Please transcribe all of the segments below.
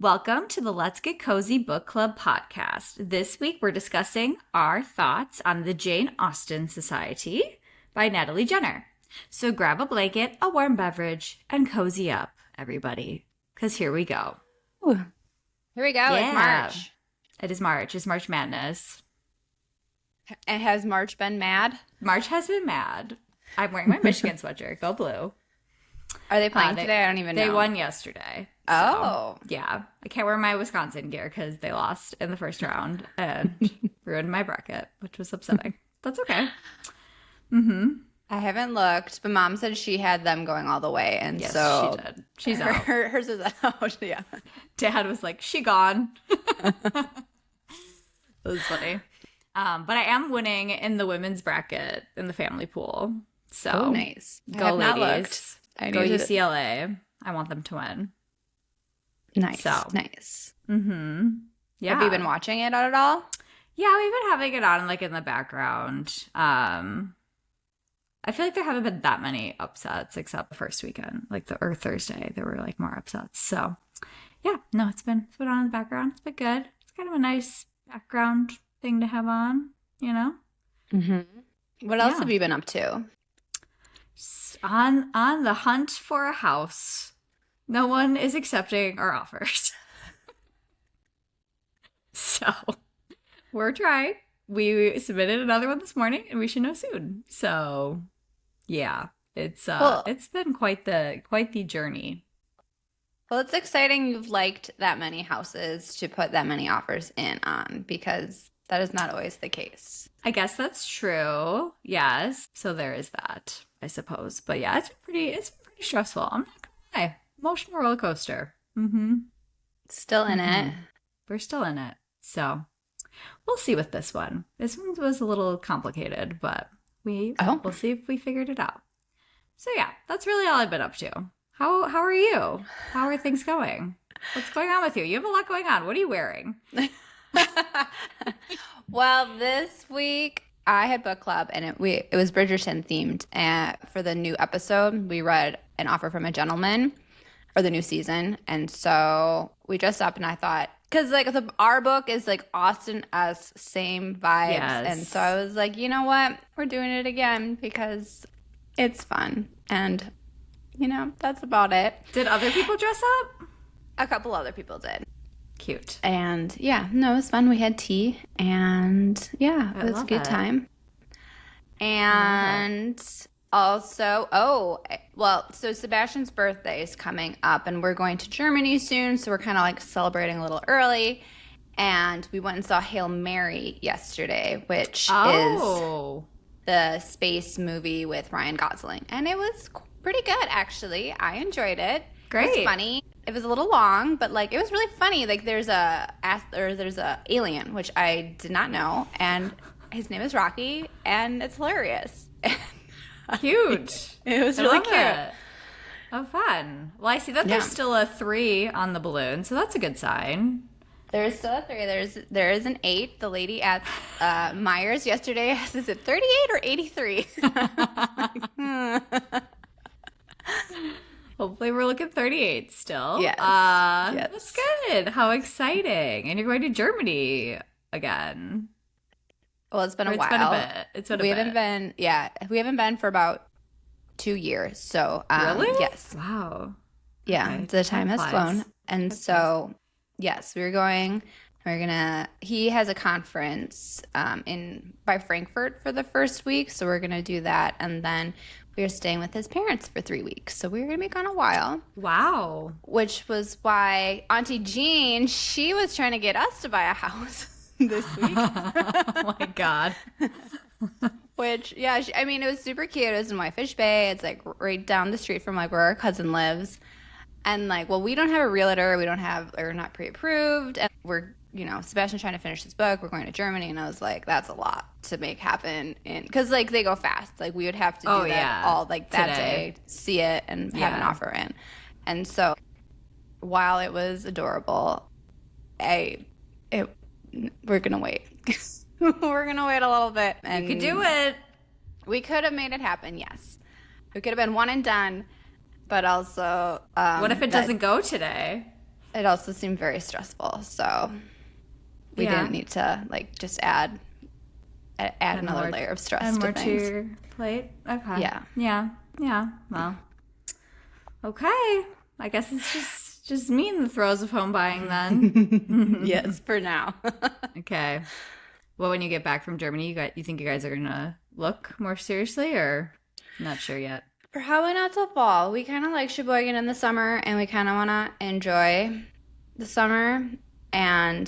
Welcome to the Let's Get Cozy Book Club podcast. This week we're discussing our thoughts on the Jane Austen Society by Natalie Jenner. So grab a blanket, a warm beverage, and cozy up, everybody, because here we go. Ooh. Here we go. Yeah. It's March. It is March. It's March Madness. And has March been mad? March has been mad. I'm wearing my Michigan sweatshirt. Go blue. Are they playing today? I don't even know. They won yesterday. Oh. So, yeah. I can't wear my Wisconsin gear because they lost in the first round and ruined my bracket, which was upsetting. That's okay. I haven't looked, but Mom said she had them going all the way. And Yes, so she did. She's out. Hers is out. Yeah. Dad was like, she gone. That was funny. But I am winning in the women's bracket in the family pool. So nice. Go ladies. Go UCLA. I want them to win. Nice. Nice. Yeah. Have you been watching it at all? Yeah, we've been having it on like in the background. I feel like there haven't been that many upsets except the first weekend, or Thursday. There were like more upsets. So yeah, no, it's been on in the background. It's been good. It's kind of a nice background thing to have on, you know? What else have you been up to? On the hunt for a house. No one is accepting our offers. So we're trying. We submitted another one this morning and we should know soon. So yeah, it's been quite the journey. Well, it's exciting you've liked that many houses to put that many offers in on, because that is not always the case. I guess that's true. Yes. So there is that, I suppose. But yeah, it's been pretty stressful. I'm not gonna lie. Emotional roller coaster. Still in it. We're still in it. So we'll see with this one. This one was a little complicated, but we'll see if we figured it out. So yeah, that's really all I've been up to. How are you? How are things going? What's going on with you? You have a lot going on. What are you wearing? Well, this week I had book club and it was Bridgerton themed. And for the new episode, we read An Offer from a Gentleman for the new season. And so we dressed up and I thought, because like our book is like Austen-esque, same vibes. Yes. And so I was like, you know what? We're doing it again because it's fun. And, you know, that's about it. Did other people dress up? A couple other people did. Cute. And yeah, no, it was fun. We had tea and yeah, it was a good time. And also, so Sebastian's birthday is coming up and we're going to Germany soon. So we're kind of like celebrating a little early. And we went and saw Hail Mary yesterday, which is the space movie with Ryan Gosling. And it was pretty good, actually. I enjoyed it. Great. It was funny. It was a little long, but like it was really funny. Like there's a alien, which I did not know, and his name is Rocky, and it's hilarious. Cute. It was really cute. It. Oh, fun. Well, I see that there's still a 3 on the balloon, so that's a good sign. There's still a 3. There is an 8. The lady at Myers yesterday asked, "Is it 38 or 83?" Hopefully we're looking 38 still. Yes. Yes. That's good. How exciting. And you're going to Germany again. Well, it's been a while. It's been a bit. We haven't been for about 2 years. So, really? Yes. Wow. Yeah. Okay. The time has flown. And so, yes, he has a conference by Frankfurt for the first week. So we're going to do that. And then we are staying with his parents for 3 weeks. So we're going to be gone a while. Wow. Which was why Auntie Jean, she was trying to get us to buy a house this week. Oh, my God. Which, yeah, it was super cute. It was in Whitefish Bay. It's like right down the street from like where our cousin lives. And like, well, we don't have a realtor. We're not pre-approved. And we're, Sebastian's trying to finish his book. We're going to Germany. And I was like, that's a lot to make happen. Because like they go fast. Like we would have to do that all like that day, see it and have an offer in. And so while it was adorable, we're going to wait. We're going to wait a little bit. And you could do it. We could have made it happen, yes. We could have been one and done. But also... what if it doesn't go today? it also seemed very stressful. So we didn't need to like just add another layer of stress and to more things. to your plate. Okay. Yeah. Yeah. Well, okay. I guess it's just me in the throes of home buying then. Yes, for now. Okay. Well, when you get back from Germany, you think you guys are gonna look more seriously, or not sure yet? Probably not till fall. We kind of like Sheboygan in the summer, and we kind of want to enjoy the summer. And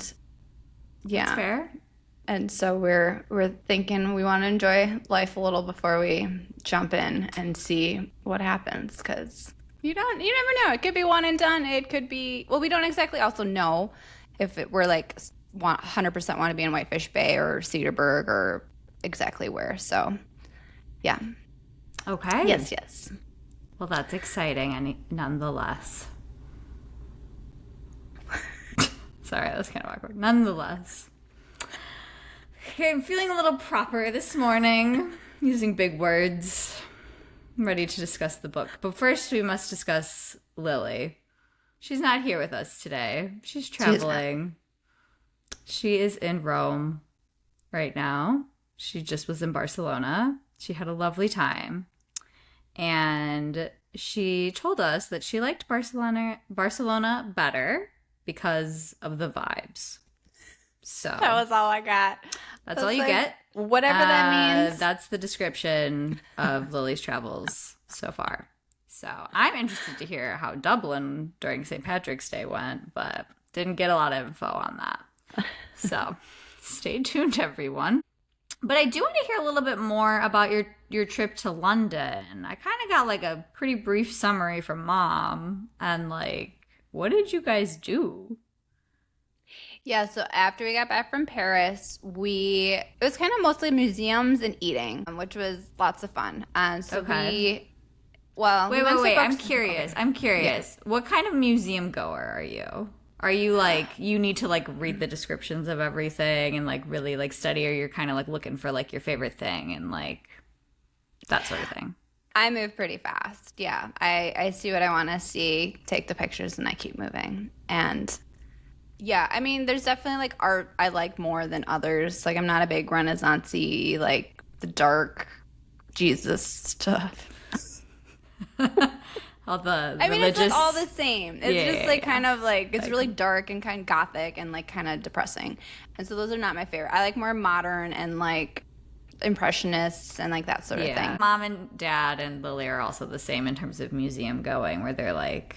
That's fair. and so we're thinking we want to enjoy life a little before we jump in and see what happens, because you never know. It could be one and done. It could be, well, we don't exactly also know if we're like 100% want to be in Whitefish Bay or Cedarburg or exactly where. So yeah. Okay. Yes. Well, that's exciting, and nonetheless. Sorry, that was kind of awkward. Nonetheless. Okay, I'm feeling a little proper this morning, using big words. I'm ready to discuss the book. But first, we must discuss Lily. She's not here with us today. She's traveling. She is in Rome right now. She just was in Barcelona. She had a lovely time. And she told us that she liked Barcelona better because of the vibes. So that was all I got. That's all you get. Whatever that means. That's the description of Lily's travels so far. So I'm interested to hear how Dublin during St. Patrick's Day went, but didn't get a lot of info on that. So stay tuned, everyone. But I do want to hear a little bit more about your trip to London. I kind of got like a pretty brief summary from Mom. And like, what did you guys do? Yeah, so after we got back from Paris, it was kind of mostly museums and eating, which was lots of fun. And so Okay. wait. I'm curious. Yeah. What kind of museum goer are you? Are you like, you need to like read the descriptions of everything and like really like study, or you're kind of like looking for like your favorite thing and like that sort of thing? I move pretty fast. Yeah. I see what I want to see, take the pictures, and I keep moving. And yeah, I mean, there's definitely like art I like more than others. Like, I'm not a big Renaissance-y, like the dark Jesus stuff. All the I mean, religious... it's like all the same. It's just like kind of like, it's really dark and kind of gothic and like kind of depressing. And so those are not my favorite. I like more modern and like impressionists and like that sort of thing. Mom and Dad and Lily are also the same in terms of museum going, where they're like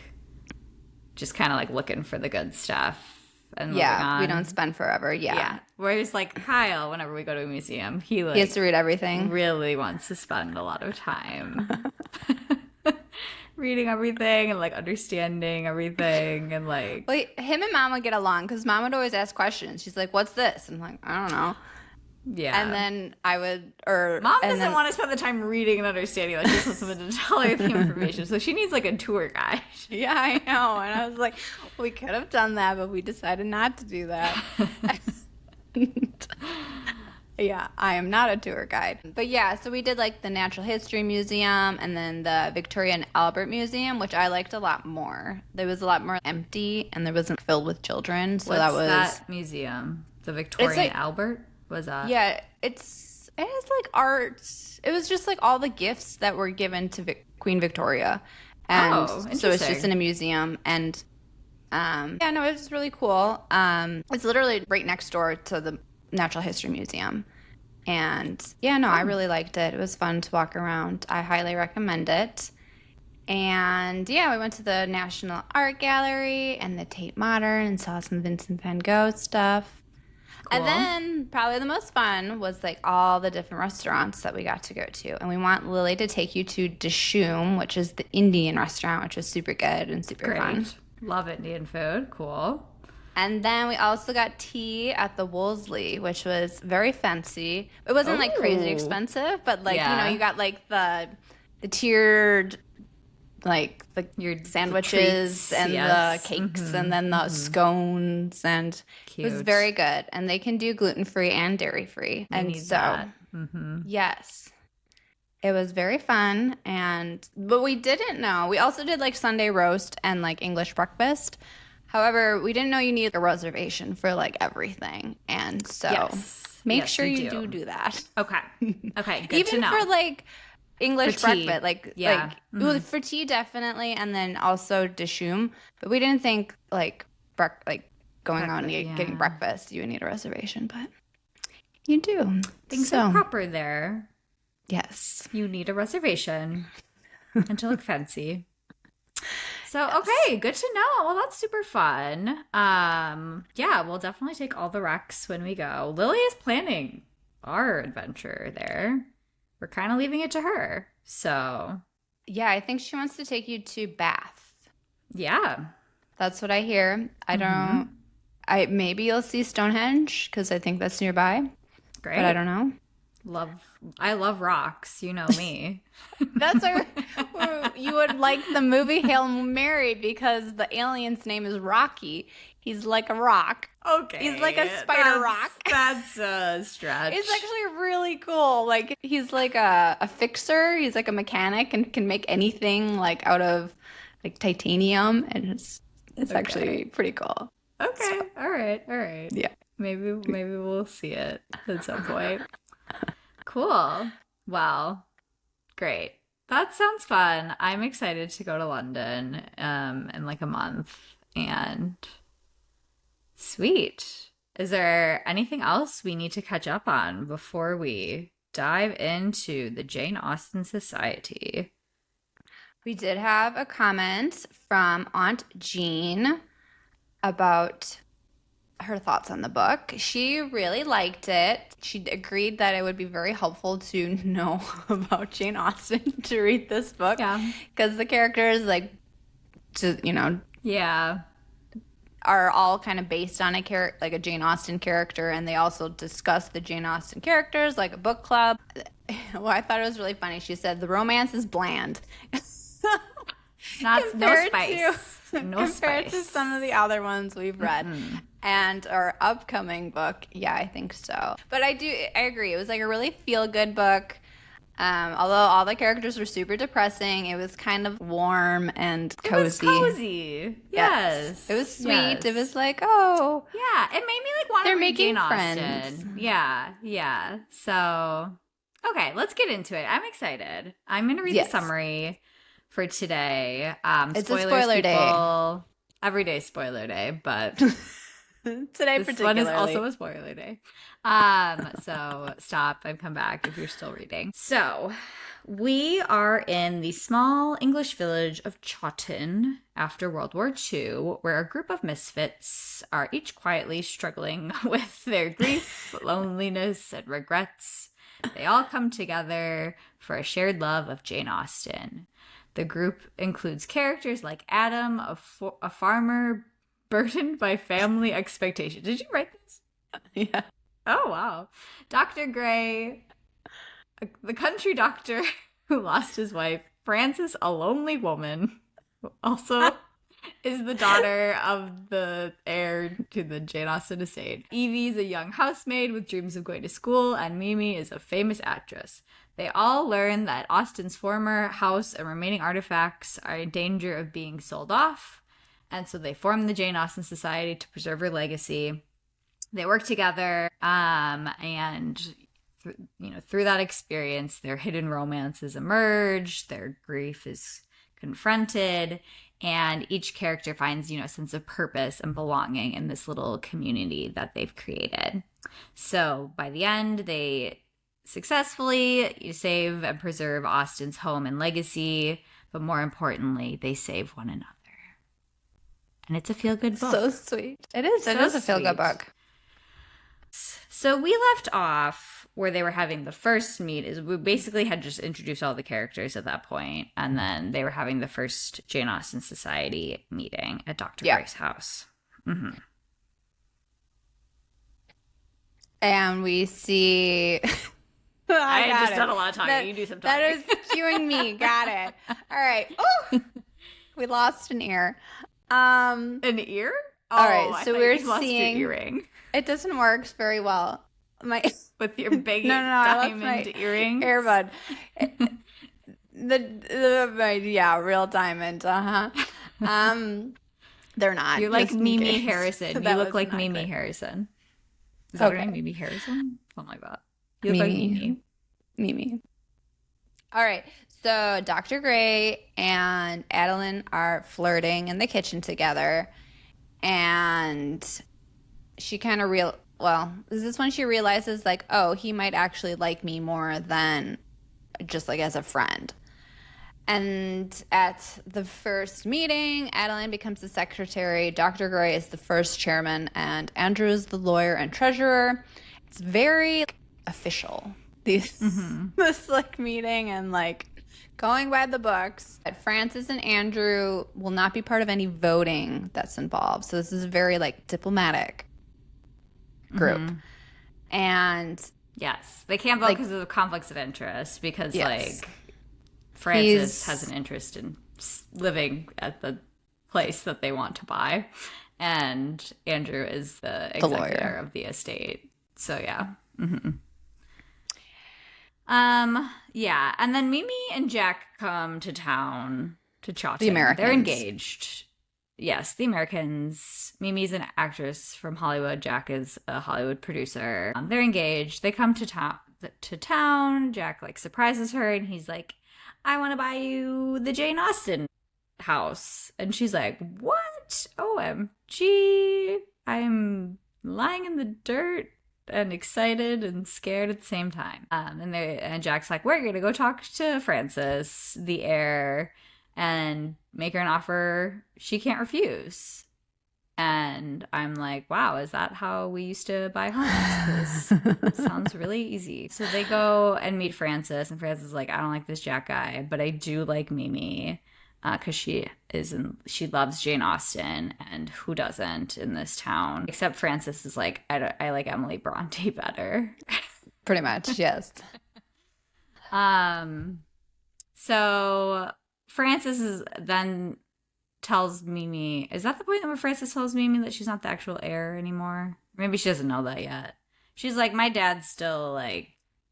just kind of like looking for the good stuff and moving on. We don't spend forever. Yeah. Whereas like Kyle, whenever we go to a museum, he has to read everything. Really wants to spend a lot of time reading everything and like understanding everything and like. Well, him and Mom would get along because Mom would always ask questions. She's like, "What's this?" I'm like, "I don't know." Yeah. And then Mom doesn't want to spend the time reading and understanding. Like, she just wants someone to tell her the information. So she needs like a tour guide. Yeah, I know. And I was like, we could have done that, but we decided not to do that. Yeah, I am not a tour guide. But yeah, so we did like the Natural History Museum and then the Victoria and Albert Museum, which I liked a lot more. There was a lot more empty and there wasn't filled with children. So What's that museum? The Victoria and Albert? Was that? Yeah, it has like art. It was just like all the gifts that were given to Queen Victoria. And so it's just in a museum. And it was really cool. It's literally right next door to the Natural History Museum. And I really liked it. It was fun to walk around. I highly recommend it. And we went to the National Art Gallery and the Tate Modern and saw some Vincent van Gogh stuff. Cool. And then probably the most fun was like all the different restaurants that we got to go to. And we want Lily to take you to Dishoom, which is the Indian restaurant, which was super good and super fun. Love Indian food. Cool. And then we also got tea at the Wolseley, which was very fancy. It wasn't like crazy expensive, but like, you got like the tiered, like your sandwiches and the cakes and then the scones, and it was very good. And they can do gluten-free and dairy-free. And so, yes, it was very fun. But we didn't know. We also did like Sunday roast and like English breakfast. However, we didn't know you need a reservation for like everything. And so make sure you do that. Okay. Okay, good to Even know. for like English For tea. breakfast, Yeah. well, for tea definitely, and then also dishoom. But we didn't think like going on and getting breakfast, you would need a reservation, but you do. Things are proper there. Yes. You need a reservation and to look fancy. So, okay, good to know. Well, that's super fun. Yeah, we'll definitely take all the recs when we go. Lily is planning our adventure there. We're kind of leaving it to her. So, yeah, I think she wants to take you to Bath. Yeah. That's what I hear. Maybe you'll see Stonehenge because I think that's nearby. Great. But I don't know. I love rocks. You know me. That's why you would like the movie Hail Mary because the alien's name is Rocky. He's like a rock. Okay. He's like a spider rock. That's a stretch. It's actually really cool. Like he's like a fixer. He's like a mechanic and can make anything like out of like titanium, and it's actually pretty cool. Okay. So, all right. Yeah. Maybe we'll see it at some point. Cool. Well, great. That sounds fun. I'm excited to go to London in like a month. And sweet. Is there anything else we need to catch up on before we dive into the Jane Austen Society? We did have a comment from Aunt Jean about her thoughts on the book. She really liked it. She agreed that it would be very helpful to know about Jane Austen to read this book. Yeah. Because the characters, are all kind of based on a Jane Austen character, and they also discuss the Jane Austen characters like a book club. Well, I thought it was really funny. She said the romance is bland. No spice. Compared to some of the other ones we've read. Mm-hmm. And our upcoming book, yeah, I think so. But I agree. It was like a really feel-good book. Although all the characters were super depressing, it was kind of warm and cozy. It was cozy. Yes. It was sweet. Yes. It was like, oh. Yeah, it made me like want to read Jane friends. Austen. Yeah. So, okay, let's get into it. I'm excited. I'm going to read the summary for today. It's a spoiler day. Every day spoiler day, but today this particularly. one is also a spoiler day. So stop and come back if you're still reading. So we are in the small English village of Chawton after World War II, where a group of misfits are each quietly struggling with their grief, loneliness, and regrets. They all come together for a shared love of Jane Austen. The group includes characters like Adam, a farmer burdened by family expectations. Did you write this? Yeah. Oh, wow. Dr. Gray, the country doctor who lost his wife. Frances, a lonely woman, who also is the daughter of the heir to the Jane Austen estate. Evie's a young housemaid with dreams of going to school, and Mimi is a famous actress. They all learn that Austen's former house and remaining artifacts are in danger of being sold off, and so they form the Jane Austen Society to preserve her legacy. They work together, and through that experience, their hidden romances emerge, their grief is confronted, and each character finds, a sense of purpose and belonging in this little community that they've created. So by the end, they successfully save and preserve Austen's home and legacy, but more importantly, they save one another. And it's a feel-good book. So sweet. It is. It is a feel-good book. So we left off where they were having the first meet. Is we basically had just introduced all the characters at that point, and then they were having the first Jane Austen Society meeting at Dr. Gray's house. Mm-hmm. And we see... I just done a lot of talking. You do some talking. That is cueing me. Got it. All right. Ooh, we lost an ear. An ear? Oh, all right. So we're seeing your earring. It doesn't work very well. With your big diamond earring. Earbud. Real diamond. They're not. You're like just in Mimi case. Harrison. You That look was like not Mimi clear. Harrison. Is that her Okay. name? Mimi Harrison? Something like that. You look like Mimi. Mimi. Mimi. All right. So Dr. Gray and Adeline are flirting in the kitchen together. And she kind of well, is this when she realizes like, oh, he might actually like me more than just like as a friend. And at the first meeting, Adeline becomes the secretary, Dr. Gray is the first chairman, and Andrew is the lawyer and treasurer. It's very like, official. This like meeting and like going by the books. Francis and Andrew will not be part of any voting that's involved. So this is a very like diplomatic group. And Yes. They can't vote like because of conflicts of interest because, yes. like, Francis has an interest in living at the place that they want to buy. And Andrew is the executor of the estate. So, yeah. Yeah. And then Mimi and Jack come to town to Chawton. The Americans. They're engaged. Yes, the Americans. Mimi's an actress from Hollywood. Jack is a Hollywood producer. They're engaged. They come to town. Jack like surprises her, and he's like, "I want to buy you the Jane Austen house." And she's like, "What? OMG! I'm lying in the dirt and excited and scared at the same time." And Jack's like, "We're gonna go talk to Frances, the heir, and make her an offer she can't refuse." And I'm like, wow, is that how we used to buy homes? Because it sounds really easy. So they go and meet Frances, and Frances is like, "I don't like this Jack guy, but I do like Mimi because she loves Jane Austen, and who doesn't in this town?" Except Frances is like, I like Emily Bronte better." Pretty much, yes. So Frances then tells Mimi, is that the point where Frances tells Mimi that she's not the actual heir anymore? Maybe she doesn't know that yet. She's like, "My dad's still like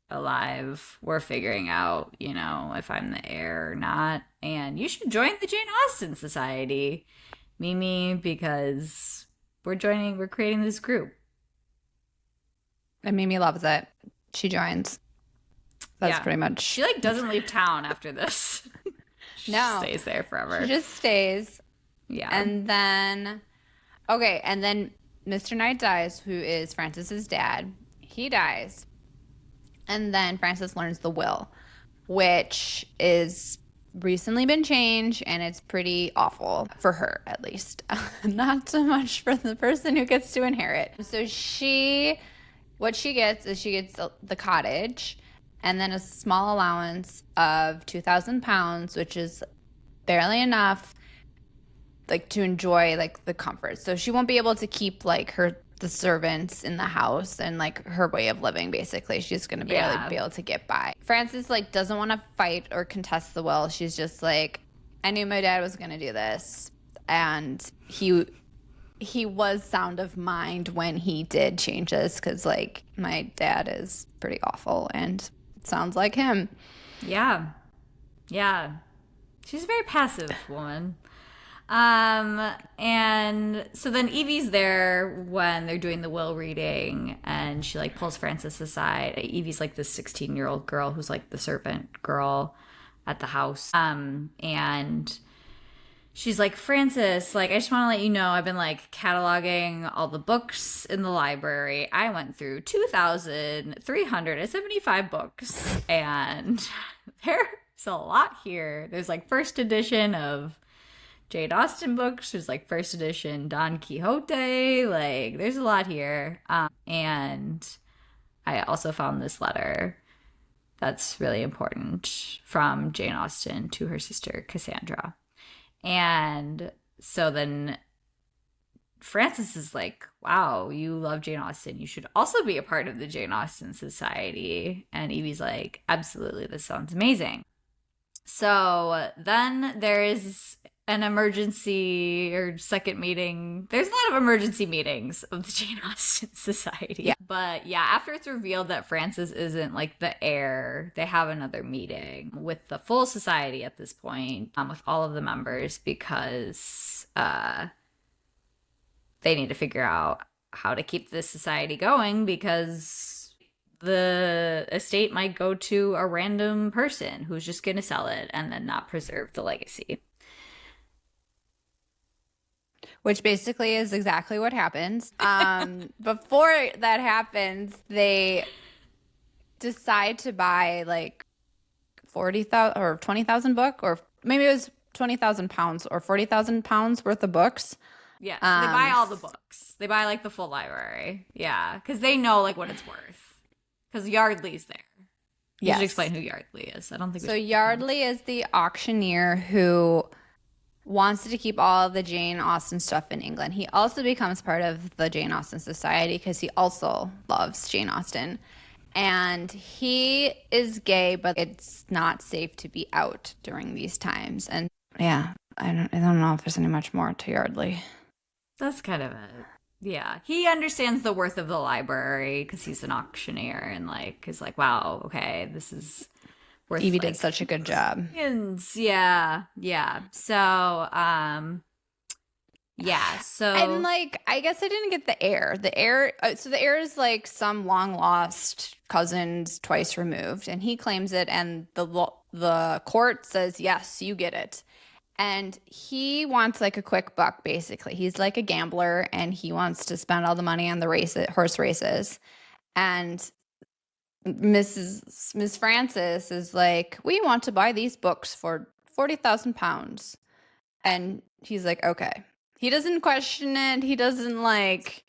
alive. We're figuring out, if I'm the heir or not. And you should join the Jane Austen Society, Mimi, because we're creating this group." And Mimi loves it. She joins. That's pretty much. She like doesn't leave town after this. She stays there forever. She just stays. Yeah. And then Mr. Knight dies, who is Frances's dad. He dies. And then Frances learns the will, which is recently been changed, and it's pretty awful for her, at least. Not so much for the person who gets to inherit. So what she gets is the cottage and then a small allowance of £2,000, which is barely enough like to enjoy like the comforts. So she won't be able to keep like the servants in the house and like her way of living. Basically, she's gonna barely be able to get by. Frances like doesn't want to fight or contest the will. She's just like, I knew my dad was gonna do this, and he was sound of mind when he did change this, because like my dad is pretty awful and it sounds like him. Yeah. She's a very passive woman. And so then Evie's there when they're doing the will reading, and she like pulls Frances aside. Evie's like this 16-year-old girl who's like the servant girl at the house. And she's like, "Frances, like, I just want to let you know I've been like cataloging all the books in the library. I went through 2,375 books, and there's a lot here. There's like first edition of Jane Austen books. There's like first edition Don Quixote. Like, there's a lot here. And I also found this letter that's really important from Jane Austen to her sister Cassandra." And so then Frances is like, "Wow, you love Jane Austen. You should also be a part of the Jane Austen Society." And Evie's like, "Absolutely, this sounds amazing." So then there is an emergency or second meeting. There's a lot of emergency meetings of the Jane Austen Society. Yeah. But yeah, after it's revealed that Frances isn't like the heir, they have another meeting with the full society at this point, with all of the members, because they need to figure out how to keep this society going because the estate might go to a random person who's just going to sell it and then not preserve the legacy. Which basically is exactly what happens. Before that happens, they decide to buy like 40,000 or 20,000 book, or maybe it was 20,000 pounds or 40,000 pounds worth of books. Yeah, so they buy all the books. They buy like the full library. Yeah, because they know like what it's worth. Because Yardley's there. You should explain who Yardley is. I don't think so. Yardley is the auctioneer who wants to keep all of the Jane Austen stuff in England. He also becomes part of the Jane Austen Society because he also loves Jane Austen. And he is gay, but it's not safe to be out during these times. And yeah, I don't know if there's any much more to Yardley. That's kind of it. Yeah, he understands the worth of the library because he's an auctioneer and like is like, wow, okay, this is worth. Evie did such a good job. Yeah. So, yeah. So and like, I guess I didn't get the heir. So the heir is like some long lost cousins twice removed, and he claims it, and the court says yes, you get it. And he wants like a quick buck, basically. He's like a gambler, and he wants to spend all the money on the horse races. And Miss Frances is like, we want to buy these books for 40,000 pounds. And he's like, okay. He doesn't question it. He doesn't like,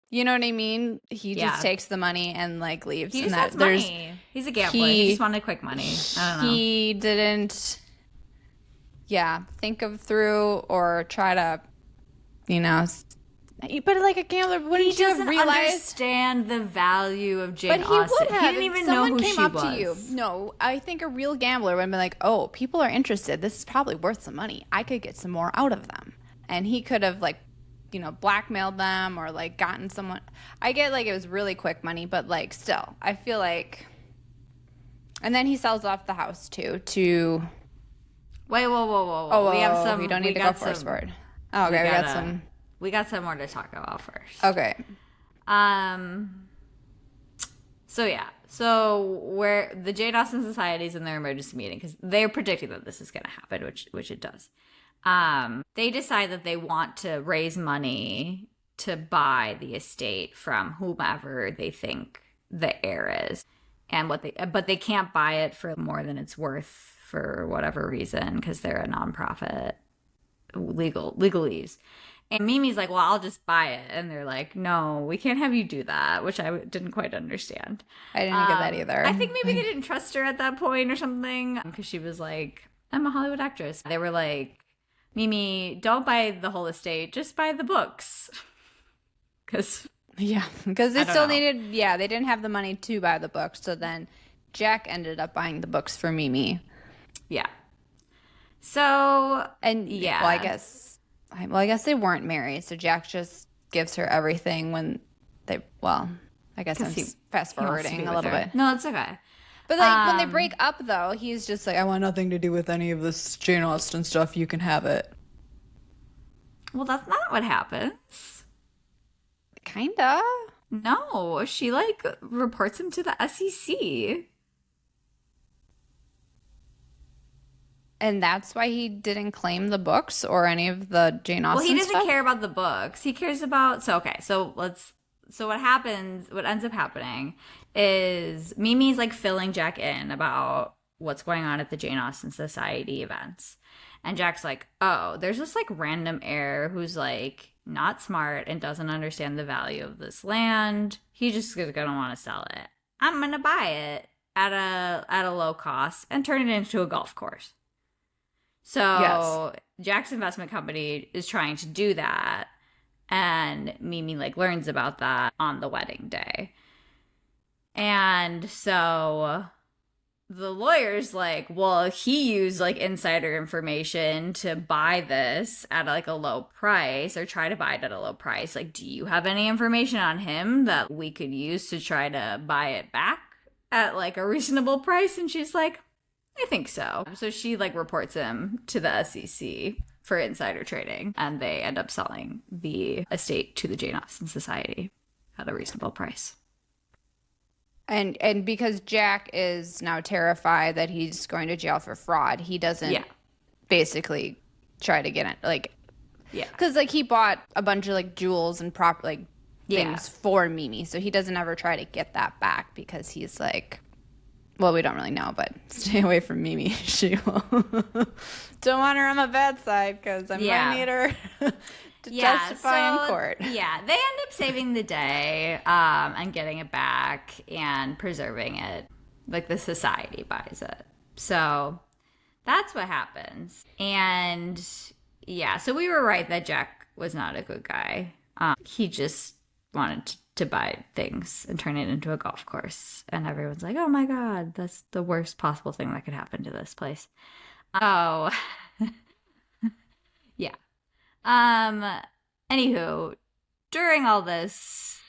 you know what I mean? He just takes the money and like leaves. He just wants money. He's a gambler. He just wanted quick money. I don't know. He didn't, think of through or try to, but like a gambler, wouldn't you have realized? Understand the value of Jane Austen. He didn't even know who she was. To you. No, I think a real gambler would be like, oh, people are interested. This is probably worth some money. I could get some more out of them. And he could have like, blackmailed them or like gotten someone. I get like it was really quick money, but like still, I feel like. And then he sells off the house too to. Wait, whoa. Oh, we have some. You don't need to go first for it. Oh, okay, we got some. We got some more to talk about first. Okay. So where the Jane Austen Society is in their emergency meeting because they're predicting that this is going to happen, which it does. They decide that they want to raise money to buy the estate from whomever they think the heir is, but they can't buy it for more than it's worth for whatever reason because they're a nonprofit, legalese. And Mimi's like, well, I'll just buy it. And they're like, no, we can't have you do that, which I didn't quite understand. I didn't get that either. I think maybe they didn't trust her at that point or something because she was like, I'm a Hollywood actress. They were like, Mimi, don't buy the whole estate, just buy the books. Because they still needed, they didn't have the money to buy the books. So then Jack ended up buying the books for Mimi. Yeah. So, and yeah. Well, I guess they weren't married, so Jack just gives her everything when they. Well, I guess I'm fast forwarding a little bit. No, it's okay. But like when they break up, though, he's just like, I want nothing to do with any of this Jane Austen stuff. You can have it. Well, that's not what happens. Kinda. No, she like reports him to the SEC. And that's why he didn't claim the books or any of the Jane Austen stuff? Well, he doesn't care about the books. He cares about... So what happens, what ends up happening is Mimi's like filling Jack in about what's going on at the Jane Austen Society events. And Jack's like, oh, there's this like random heir who's like not smart and doesn't understand the value of this land. He just is going to want to sell it. I'm going to buy it at a low cost and turn it into a golf course. So Jack's investment company is trying to do that, and Mimi like learns about that on the wedding day. And so the lawyer's like, well, he used like insider information to buy this at like a low price or try to buy it at a low price. Like, do you have any information on him that we could use to try to buy it back at like a reasonable price? And she's like, I think so. So she like reports him to the SEC. for insider trading, and they end up selling the estate to the Jane Austen Society at a reasonable price. And because Jack is now terrified that he's going to jail for fraud, he doesn't basically try to get it. Like, because like he bought a bunch of like jewels and things for Mimi, so he doesn't ever try to get that back because he's like, well, we don't really know, but stay away from Mimi. She will. Don't want her on my bad side because I might need her to testify in court. Yeah, they end up saving the day and getting it back and preserving it. Like the society buys it. So that's what happens. And yeah, so we were right that Jack was not a good guy. He just wanted to buy things and turn it into a golf course. And everyone's like, oh my God, that's the worst possible thing that could happen to this place. Oh, yeah. Anywho, during all this,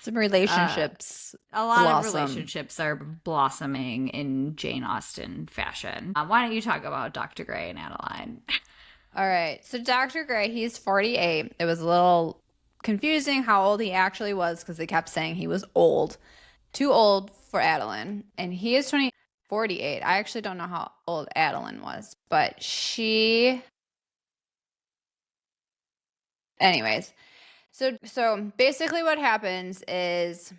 some relationships a lot of relationships are blossoming in Jane Austen fashion. Why don't you talk about Dr. Gray and Adeline? All right. So Dr. Gray, he's 48. It was a little confusing how old he actually was because they kept saying he was old. Too old for Adeline. And he is 48. I actually don't know how old Adeline was, but she... Anyways, so basically what happens is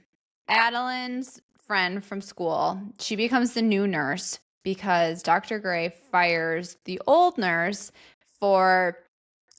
Adeline's friend from school, she becomes the new nurse because Dr. Gray fires the old nurse for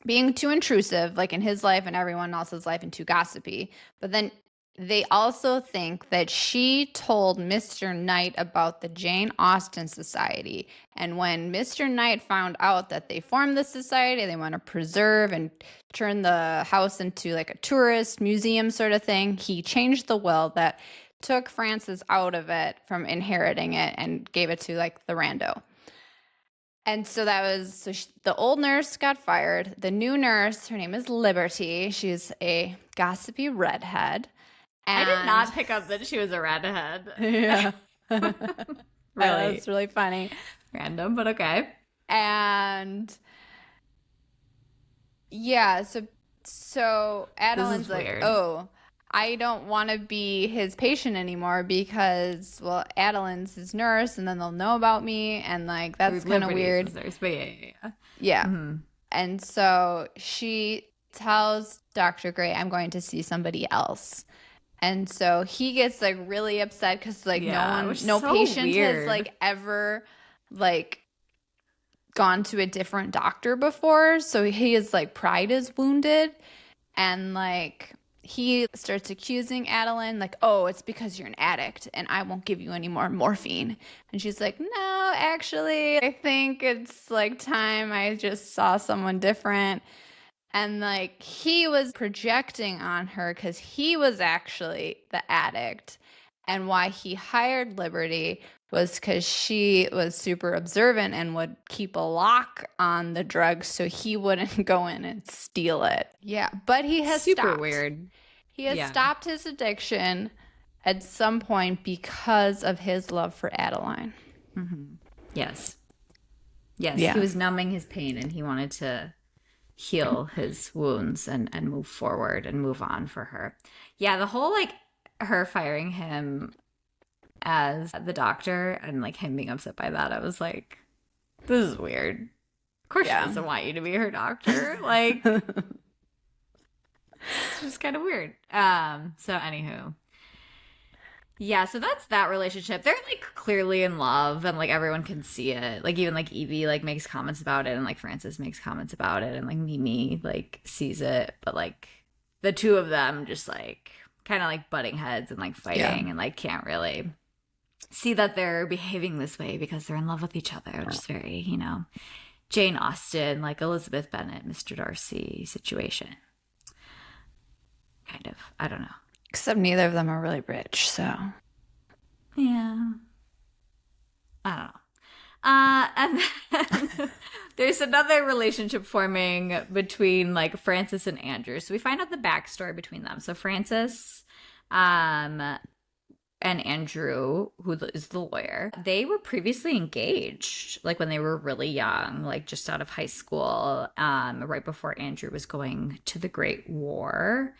being too intrusive, like in his life and everyone else's life, and too gossipy. But then they also think that she told Mr. Knight about the Jane Austen Society. And when Mr. Knight found out that they formed the society, they want to preserve and turn the house into like a tourist museum sort of thing, he changed the will that took Frances out of it from inheriting it and gave it to like the rando. And so that was, the old nurse got fired. The new nurse, her name is Liberty. She's a gossipy redhead. I did not pick up that she was a redhead. Yeah. Really? That's really funny. Random, but okay. And yeah, so Adeline's like, weird. oh, I don't want to be his patient anymore because, well, Adeline's his nurse and then they'll know about me. And like, that's kind of weird. Nurse, but yeah. Yeah. Mm-hmm. And so she tells Dr. Gray, I'm going to see somebody else. And so he gets like really upset because like no patient has like ever like gone to a different doctor before. So his like pride is wounded, and like he starts accusing Adeline like, oh, it's because you're an addict and I won't give you any more morphine. And she's like, no, actually, I think it's like time I just saw someone different. And like he was projecting on her because he was actually the addict. And why he hired Liberty was because she was super observant and would keep a lock on the drugs so he wouldn't go in and steal it. Yeah, but he has super weird. He has stopped his addiction at some point because of his love for Adeline. Mm-hmm. Yes. Yeah. He was numbing his pain and he wanted to heal his wounds and move forward and move on for her. Yeah, the whole like her firing him as the doctor and like him being upset by that, I was like, this is weird. Of course she doesn't want you to be her doctor. Like, it's just kind of weird. So anywho. Yeah, so that's that relationship. They're like clearly in love and like everyone can see it. Like even like Evie like makes comments about it and like Frances makes comments about it and like Mimi like sees it, but like the two of them just like kind of like butting heads and like fighting and like can't really see that they're behaving this way because they're in love with each other, which is very, you know, Jane Austen, like Elizabeth Bennet, Mr. Darcy situation. Kind of. I don't know. Except neither of them are really rich, so. Yeah. I don't know. And then there's another relationship forming between like Frances and Andrew. So we find out the backstory between them. So Frances and Andrew, who is the lawyer, they were previously engaged, like when they were really young, like just out of high school, right before Andrew was going to the Great War.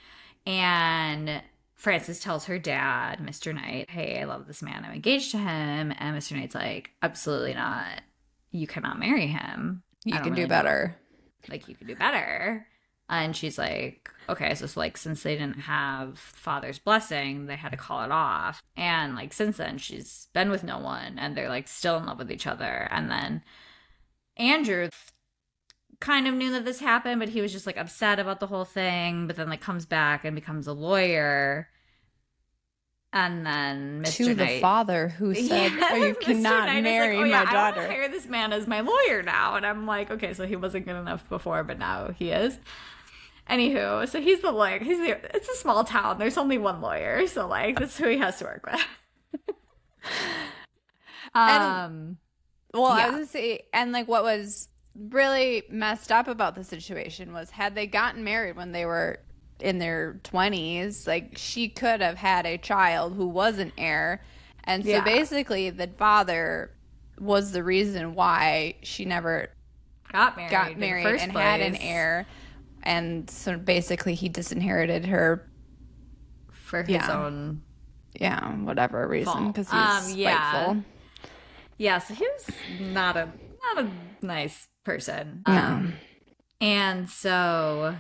And Frances tells her dad, Mr. Knight, hey, I love this man. I'm engaged to him. And Mr. Knight's like, absolutely not. You cannot marry him. You can do better. Like, you can do better. And she's like, okay, so like, since they didn't have father's blessing, they had to call it off. And like, since then, she's been with no one, and they're like still in love with each other. And then Andrew kind of knew that this happened, but he was just like upset about the whole thing. But then like comes back and becomes a lawyer. And then Mr. To Knight, the father who said, oh, you cannot marry like, my I daughter. want to hire this man as my lawyer now. And I'm like, okay, so he wasn't good enough before, but now he is. Anywho, so he's the lawyer. It's a small town. There's only one lawyer. So, like, that's who he has to work with. I was going to say, and like what was really messed up about the situation was had they gotten married when they were in their 20s, like she could have had a child who was an heir. And so basically the father was the reason why she never got married and had an heir. And so basically he disinherited her for his own whatever reason, because he's spiteful. Yeah, so he was not a nice person. No. And so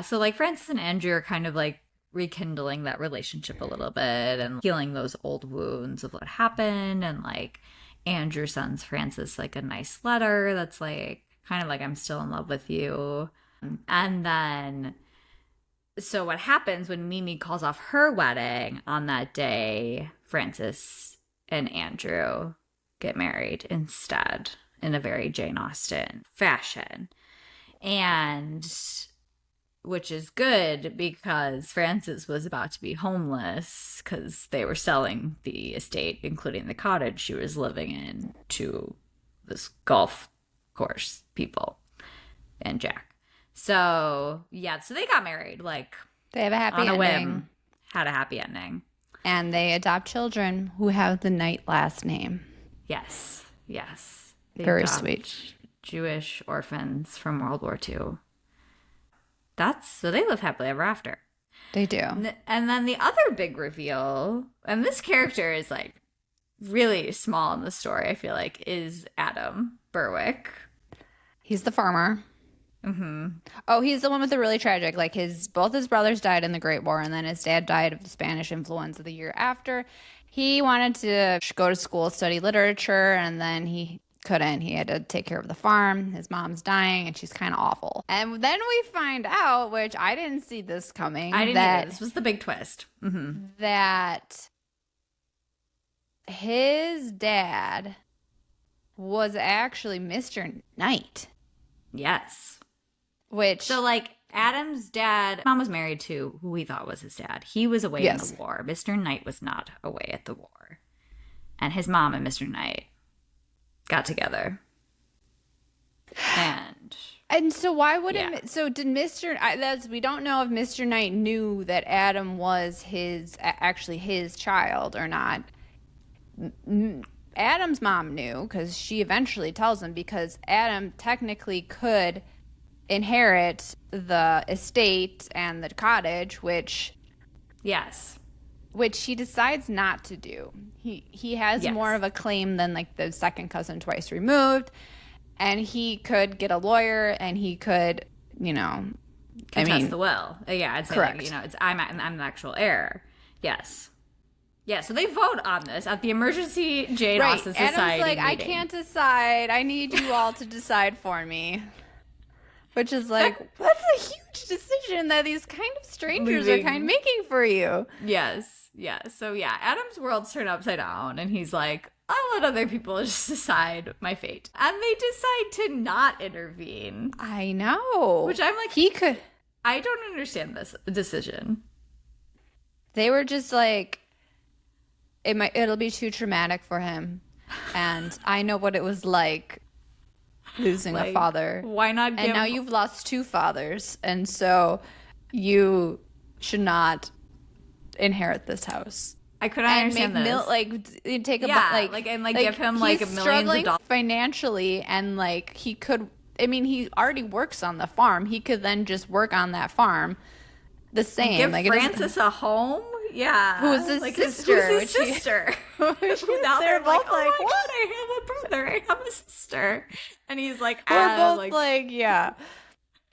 so like Frances and Andrew are kind of like rekindling that relationship a little bit and healing those old wounds of what happened. And like Andrew sends Frances like a nice letter that's like kind of like, I'm still in love with you. And then so what happens when Mimi calls off her wedding on that day, Frances and Andrew get married instead in a very Jane Austen fashion. And which is good because Frances was about to be homeless because they were selling the estate, including the cottage she was living in, to this golf course people and Jack. So, so they got married, like, they have a happy on a ending. whim, had a happy ending. And they adopt children who have the Knight last name. Yes. They very sweet. Jewish orphans from World War II. So they live happily ever after. They do. And then the other big reveal, and this character is like really small in the story, I feel like, is Adam Berwick. He's the farmer. Mm-hmm. Oh, he's the one with the really tragic, like both his brothers died in the Great War, and then his dad died of the Spanish influenza the year after. He wanted to go to school, study literature, and then he couldn't. He had to take care of the farm. His mom's dying, and she's kind of awful. And then we find out, which I didn't see this coming. I didn't either. This was the big twist. Mm-hmm. That his dad was actually Mr. Knight. Yes. So, like, Adam's dad, mom was married to who he thought was his dad. He was away in the war. Mr. Knight was not away at the war. And his mom and Mr. Knight got together. And so why wouldn't so did we don't know if Mr. Knight knew that Adam was actually his child or not. Adam's mom knew because she eventually tells him, because Adam technically could inherit the estate and the cottage, which he decides not to do. He has more of a claim than like the second cousin twice removed, and he could get a lawyer and he could, contest the will. I'd say correct. Like, I'm the actual heir. Yes. Yeah, so they vote on this at the emergency Jane Austen Society Adam's like, meeting. I can't decide. I need you all to decide for me. Which is like, that's a huge decision that these kind of strangers are kind of making for you. Yes. So Adam's world's turned upside down, and he's like, I'll let other people just decide my fate. And they decide to not intervene. I know. Which I'm like, he could. I don't understand this decision. They were just like, it'll be too traumatic for him. And I know what it was like losing a father. Why not give... And now you've lost two fathers, and so you should not inherit this house. I couldn't and make understand this. take a Yeah, like and give him he's millions of struggling dollars. financially, and like he could, I mean, he already works on the farm. He could then just work on that farm the And same. give Like it is Francis a home? who's Yeah. his Like who's sister, his which he sister? Who now they're they're like, both oh like, my what? god, I have a brother, I have a sister. And he's like, We're both like like, yeah,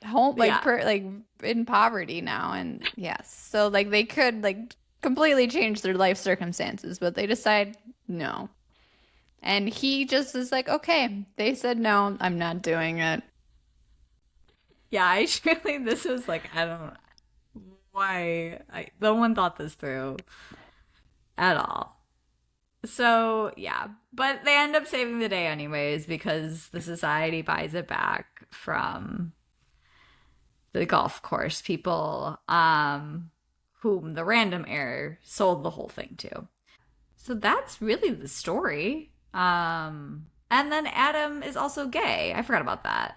home yeah. like in poverty now, and yes, so like they could like completely change their life circumstances, but they decide no. And he just is like, okay, they said no, I'm not doing it. Yeah, I truly this was like I don't know why no one thought this through at all. So yeah. But they end up saving the day anyways because the society buys it back from the golf course people, whom the random heir sold the whole thing to. So that's really the story. And then Adam is also gay. I forgot about that.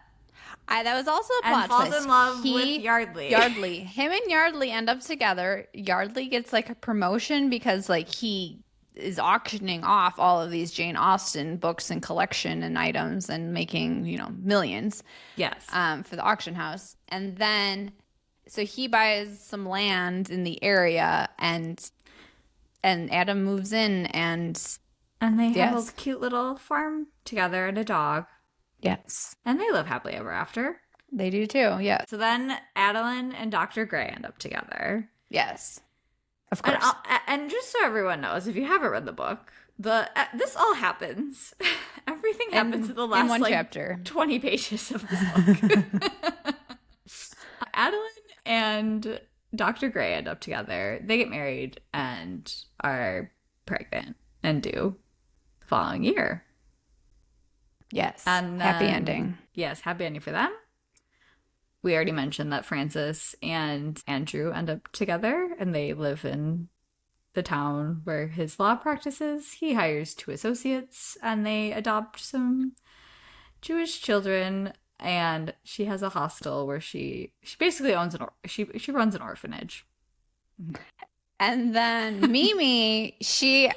That was also a And plot falls twist. in love with Yardley. Him and Yardley end up together. Yardley gets like a promotion because like he is auctioning off all of these Jane Austen books and collection and items and making, millions Yes. for the auction house. And then so he buys some land in the area, and Adam moves in, And they have yes. a cute little farm together and a dog. Yes. And they live happily ever after. They do too. Yes. So then Adeline and Dr. Gray end up together. Yes. Of course. And just so everyone knows, if you haven't read the book, this all happens. Everything happens in the last one chapter, 20 pages of this book. Adeline and Dr. Gray end up together. They get married and are pregnant and due the following year. Yes. And happy ending. Yes, happy ending for them. We already mentioned that Francis and Andrew end up together and they live in the town where his law practices. He hires 2 associates and they adopt some Jewish children, and she has a hostel where she basically owns she runs an orphanage. And then Mimi, she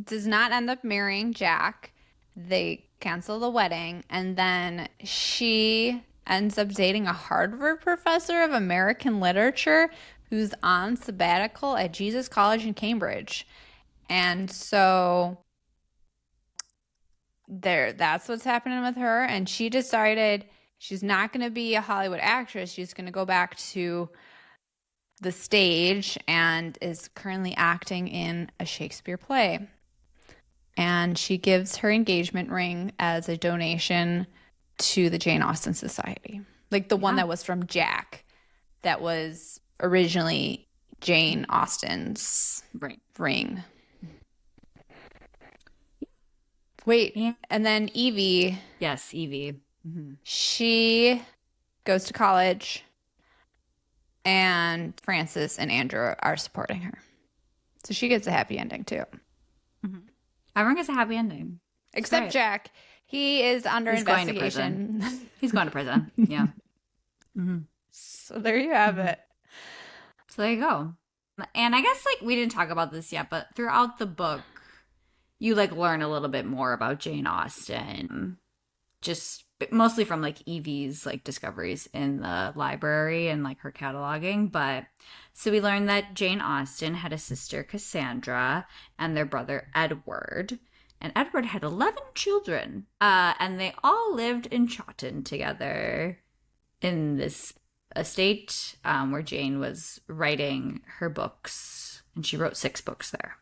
does not end up marrying Jack. They cancel the wedding, and then she ends up dating a Harvard professor of American literature who's on sabbatical at Jesus College in Cambridge. And so that's what's happening with her, and she decided she's not going to be a Hollywood actress. She's going to go back to the stage and is currently acting in a Shakespeare play. And she gives her engagement ring as a donation to the Jane Austen Society. Like the one that was from Jack, that was originally Jane Austen's ring. Wait, and then Evie. Yes, Evie. Mm-hmm. She goes to college, and Francis and Andrew are supporting her. So she gets a happy ending too. Mm-hmm. Everyone gets a happy ending. Except right. Jack. He is under investigation. He's going to prison. Yeah. Mm-hmm. So there you have it. So there you go. And I guess we didn't talk about this yet, but throughout the book, you learn a little bit more about Jane Austen, just mostly from Evie's discoveries in the library and her cataloging. But so we learned that Jane Austen had a sister, Cassandra, and their brother Edward. And Edward had 11 children, and they all lived in Chawton together in this estate where Jane was writing her books, and she wrote 6 books there.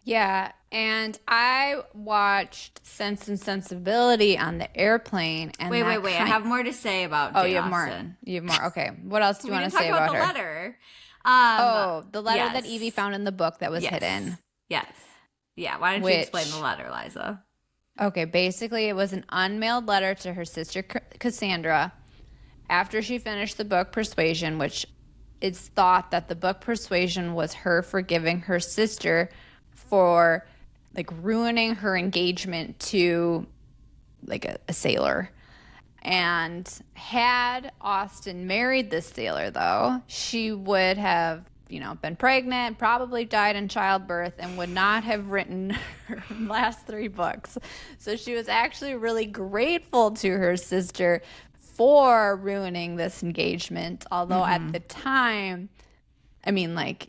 Yeah, and I watched Sense and Sensibility on the airplane. And wait! I have more to say about Jane Austen. You have more. Okay, what else do you want to say about her? The letter. The letter that Evie found in the book that was hidden. Yes. Yeah. Why don't you explain the letter, Liza? Okay, basically it was an unmailed letter to her sister Cassandra after she finished the book Persuasion, which it's thought that the book Persuasion was her forgiving her sister for ruining her engagement to a sailor. And had Austen married this sailor, though, she would have been pregnant, probably died in childbirth, and would not have written her last 3 books. So she was actually really grateful to her sister for ruining this engagement. Although at the time, I mean, like,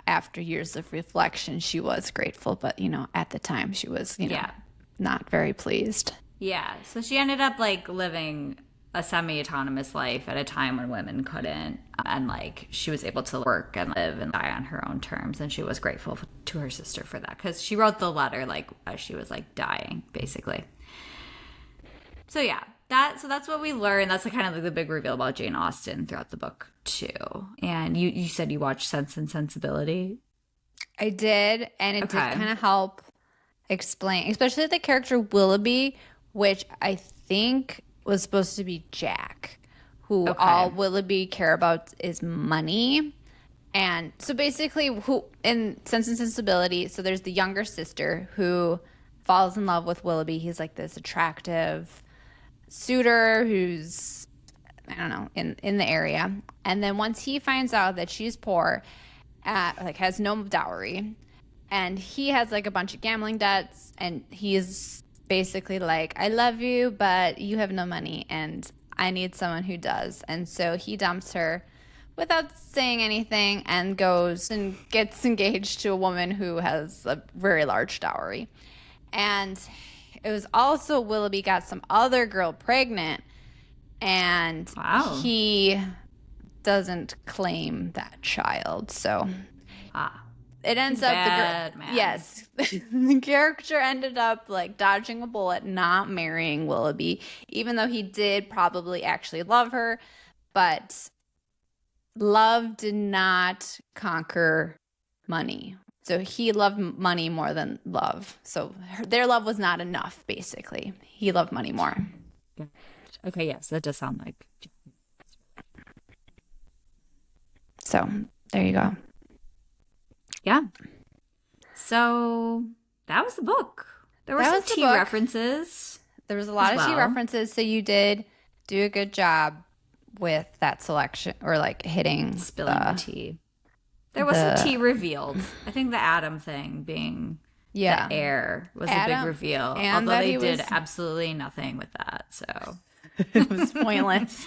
after years of reflection, she was grateful. But, at the time, she was, Yeah. not very pleased. Yeah. So she ended up like living a semi-autonomous life at a time when women couldn't, and like she was able to work and live and die on her own terms, and she was grateful to her sister for that because she wrote the letter like as she was like dying basically. So yeah, that's what we learned. That's kind of like the big reveal about Jane Austen throughout the book too. And you said you watched Sense and Sensibility. I did, and it did Okay. kind of help explain, especially the character Willoughby, which I think was supposed to be Jack, who Okay. all Willoughby care about is money. And so basically, who in Sense and Sensibility, so there's the younger sister who falls in love with Willoughby. He's like this attractive suitor who's, I don't know, in the area. And then once he finds out that she's poor, like has no dowry, and he has like a bunch of gambling debts, and he's basically like, I love you, but you have no money, and I need someone who does. And so he dumps her without saying anything and goes and gets engaged to a woman who has a very large dowry. And it was also Willoughby got some other girl pregnant, and Wow. he doesn't claim that child. So Ah. it ends up Bad man. yes, the character ended up like dodging a bullet, not marrying Willoughby, even though he did probably actually love her, but love did not conquer money. So he loved money more than love. So their love was not enough, basically. He loved money more. Okay, yes, that does sound like. So there you go. Yeah. So that was the book. There were That some was the tea book. references. There was a lot as of tea well. references, so you did do a good job with that selection, or like hitting Spilling the tea. There was some tea revealed. I think the Adam thing being the heir was a big reveal. and Although that they he did was- absolutely nothing with that. So It was pointless.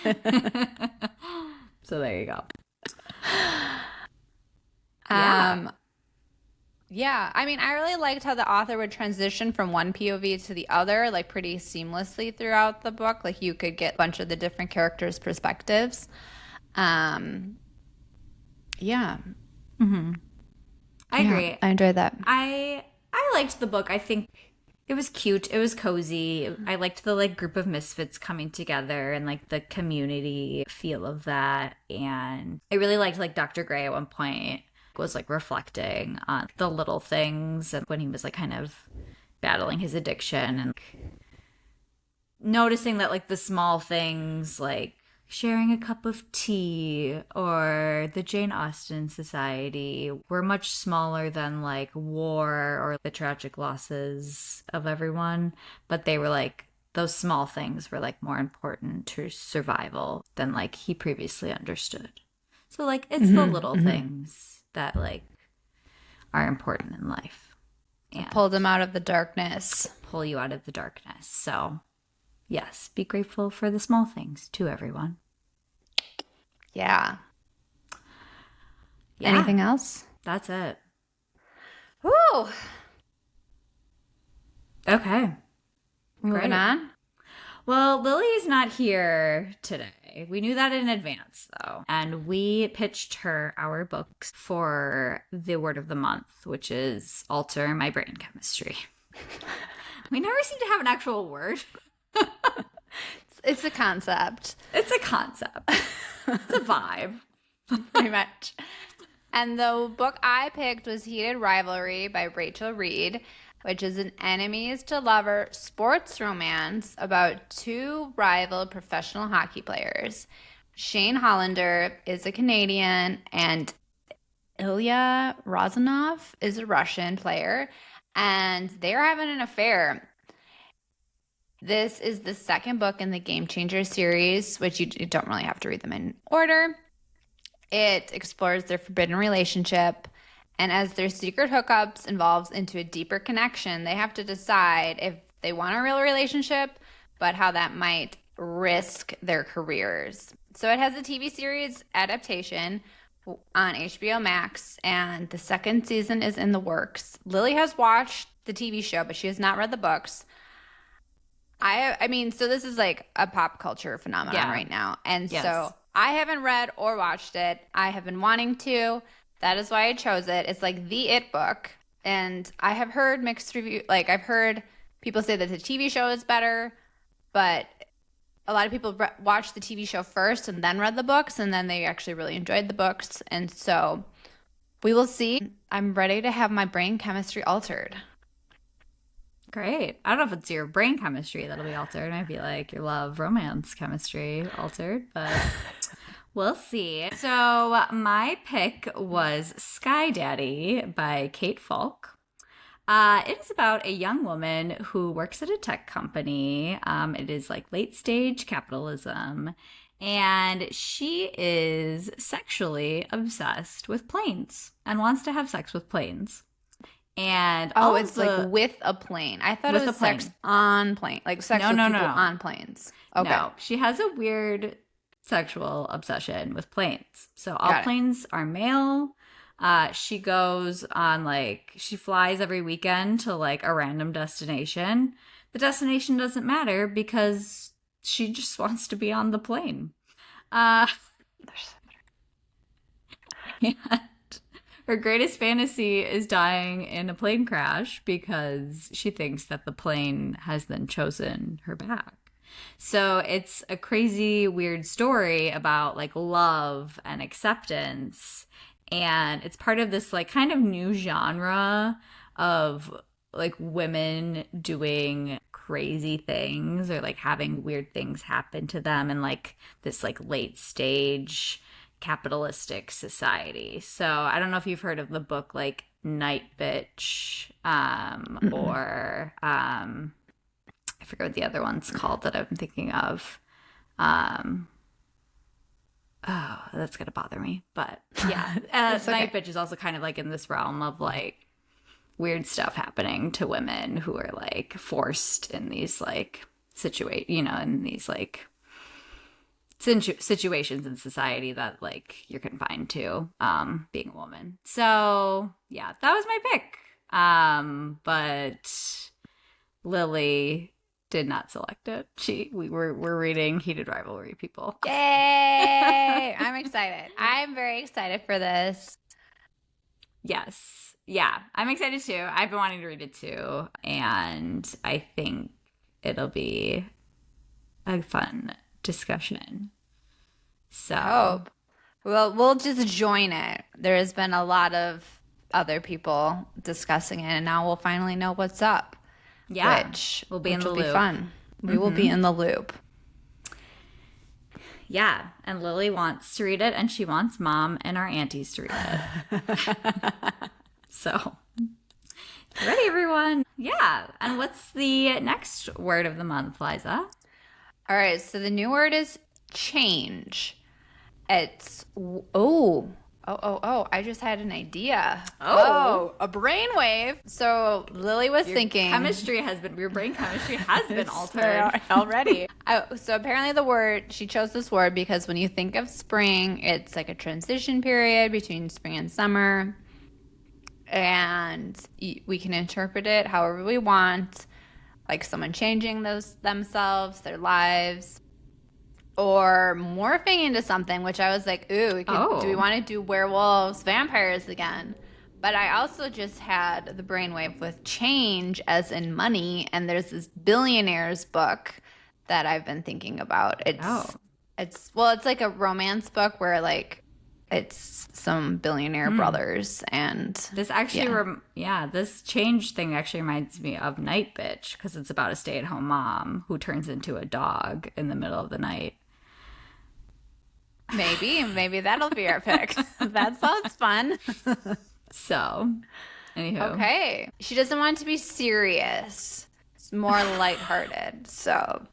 so there you go. Yeah, I mean, I really liked how the author would transition from one POV to the other, like pretty seamlessly throughout the book. Like you could get a bunch of the different characters' perspectives. Yeah. I agree. I enjoyed that. I liked the book. I think it was cute. It was cozy. I liked the like group of misfits coming together and like the community feel of that. And I really liked like Dr. Gray at one point was like reflecting on the little things and when he was like kind of battling his addiction and noticing that like the small things like sharing a cup of tea or the Jane Austen Society were much smaller than like war or the tragic losses of everyone, but they were like those small things were like more important to survival than like he previously understood. So like it's the little things that like are important in life and Pulled them out of the darkness. pull you out of the darkness. So yes, be grateful for the small things too, everyone. Yeah. Yeah. Anything else? That's it. Woo! Okay. Moving Great. on. Well, Lily's not here today. We knew that in advance, though. And we pitched her our books for the word of the month, which is Alter My Brain Chemistry. We never seem to have an actual word. It's a concept. It's a concept. It's a vibe. Pretty much. And the book I picked was Heated Rivalry by Rachel Reed, which is an enemies to lover sports romance about two rival professional hockey players. Shane Hollander is a Canadian and Ilya Rozanov is a Russian player, and they're having an affair. This is the second book in the Game Changer series, which you don't really have to read them in order. It explores their forbidden relationship, and as their secret hookups evolves into a deeper connection, they have to decide if they want a real relationship, but how that might risk their careers. So it has a TV series adaptation on HBO Max, and the second season is in the works. Lily has watched the TV show, but she has not read the books. I mean, so this is like a pop culture phenomenon Yeah. right now. And so Yes. I haven't read or watched it. I have been wanting to. That is why I chose it. It's like the it book. And I have heard mixed review, like I've heard people say that the TV show is better, but a lot of people watched the TV show first and then read the books, and then they actually really enjoyed the books. And so we will see. I'm ready to have my brain chemistry altered. Great. I don't know if it's your brain chemistry that'll be altered. It might be like your love romance chemistry altered, but we'll see. So my pick was Sky Daddy by Kate Falk. It is about a young woman who works at a tech company. It is like late stage capitalism, and she is sexually obsessed with planes and wants to have sex with planes. And Oh, all of it's like the with a plane. I thought it with a was sex plane. on plane, like sex No, with no, people no, on planes. Okay, no. She has a weird sexual obsession with planes. So all got it. planes are male. She goes on like she flies every weekend to like a random destination. The destination doesn't matter because she just wants to be on the plane. Uh, and her greatest fantasy is dying in a plane crash because she thinks that the plane has then chosen her back. So it's a crazy, weird story about like love and acceptance. And it's part of this like kind of new genre of like women doing crazy things or like having weird things happen to them in like this like late stage capitalistic society. So I don't know if you've heard of the book like Night Bitch Mm-mm. or I forget what the other one's called that I'm thinking of. Um, oh, that's gonna bother me. But yeah, It's okay. Night Bitch is also kind of like in this realm of like weird stuff happening to women who are like forced in these like in these like situations in society that like you're confined to being a woman. So yeah, that was my pick. But Lily did not select it. We're reading Heated Rivalry, people. Yay! I'm excited. I'm very excited for this. Yes. Yeah, I'm excited too. I've been wanting to read it too, and I think it'll be a fun discussion. I So, hope. Well, we'll just join it. There has been a lot of other people discussing it, and now we'll finally know what's up, yeah, which we'll be in which the will be loop. fun. We will be in the loop. Yeah, and Lily wants to read it, and she wants mom and our aunties to read it. So, ready, everyone? Yeah. And what's the next word of the month, Liza? All right, so the new word is change. It's I just had an idea. Oh, A brainwave. So Lily was thinking your brain chemistry has been altered. already. So apparently the word she chose this word because when you think of spring, it's like a transition period between spring and summer, and we can interpret it however we want, like someone changing themselves, their lives, or morphing into something, which I was like, ooh, do we Oh, want to do werewolves, vampires again? But I also just had the brainwave with change as in money, and there's this billionaires book that I've been thinking about. oh. It's like a romance book where like it's some billionaire brothers and This actually, yeah. this change thing actually reminds me of Night Bitch because it's about a stay-at-home mom who turns into a dog in the middle of the night. Maybe that'll be our pick. That sounds fun. So, anywho, Okay. She doesn't want it to be serious. It's more lighthearted. So,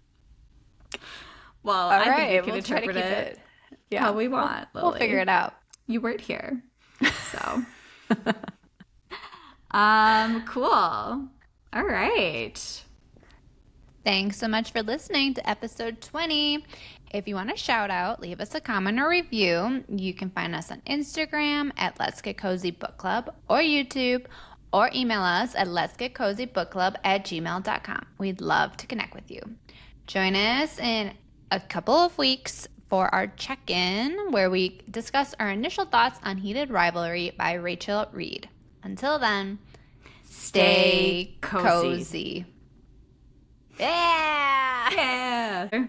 well, all I think we right, can we'll try to interpret keep it it. how Yeah, we we'll want, we'll figure Lily. it out. you weren't here. So, cool. All right. Thanks so much for listening to episode 20. If you want a shout out, leave us a comment or review. You can find us on Instagram at Let's Get Cozy Book Club or YouTube, or email us at letsgetcozybookclub@gmail.com. We'd love to connect with you. Join us in a couple of weeks for our check-in, where we discuss our initial thoughts on Heated Rivalry by Rachel Reed. Until then, stay cozy. Yeah! Yeah.